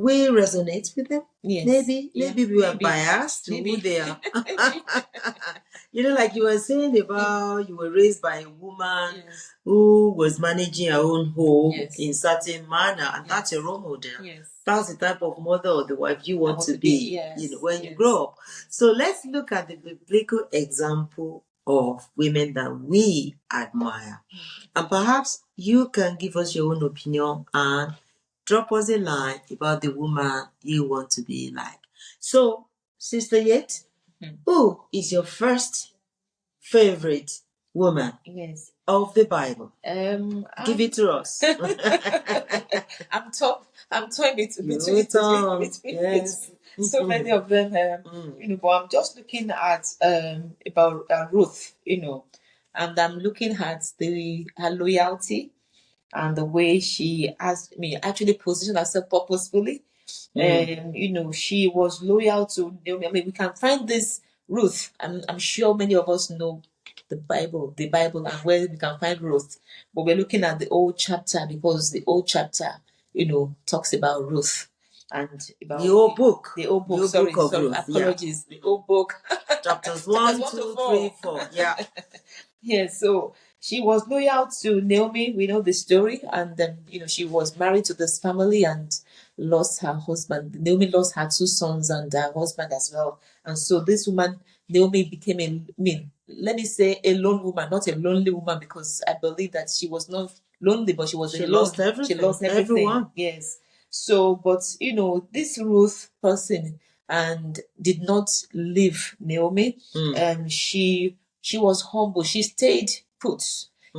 we resonate with them. Yes. Maybe we are biased to who they are. Like you were saying about you were raised by a woman who was managing her own home in certain manner, and that's a role model. That's the type of mother or the wife you want to be, when you grow up. So let's look at the biblical example of women that we admire. And perhaps you can give us your own opinion and drop us a line about the woman you want to be like. So, Sister Yet, who is your first favorite woman of the Bible? Give it to us. I'm torn between so many of them, but I'm just looking at about Ruth, and I'm looking at her loyalty and the way she actually positioned herself purposefully. She was loyal to Naomi. I mean, we can find this Ruth. I'm sure many of us know the Bible and where we can find Ruth. But we're looking at the old chapter because the old chapter, talks about Ruth. And about the old book. Sorry, apologies. The old book. Chapters 1, 2, 3, 4. Yeah. Yeah, so she was loyal to Naomi. We know the story. And then, she was married to this family and lost her husband. Naomi lost her 2 sons and her husband as well. And so this woman, Naomi, became let me say a lone woman, not a lonely woman, because I believe that she was not lonely, but she was alone. Lost everything. She lost everything. Everyone. Yes. So, but, this Ruth person did not leave Naomi. She was humble. She stayed put.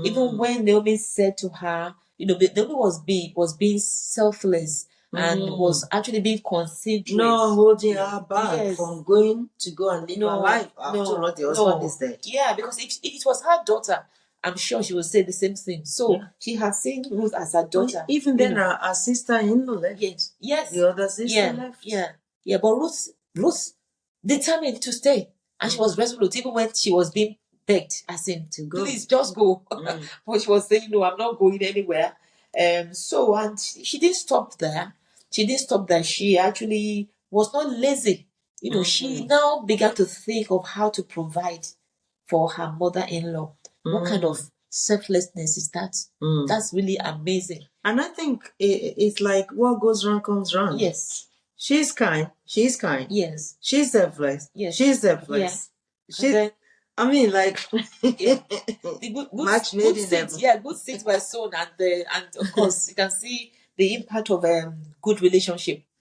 Even when Naomi said to her, Naomi was being selfless and was actually being considerate. No, holding her back from going to go and live her life after all the husband is dead. Yeah, because if it was her daughter, I'm sure she would say the same thing. So she had seen Ruth as her daughter. Even then, her sister-in-law left. Yes. The other sister left. Yeah. But Ruth determined to stay, and she was resolute even when she was being begged, as in to go. Please just go. But she was saying, "No, I'm not going anywhere." And she didn't stop there. She actually was not lazy. She now began to think of how to provide for her mother-in-law. What kind of selflessness is that? That's really amazing. And I think it's like what goes wrong comes wrong. Yes. She's kind. Yes. She's selfless. Yes. She's selfless. Yeah. The good match made in heaven. Yeah, good seeds were sown, and of course you can see the impact of a good relationship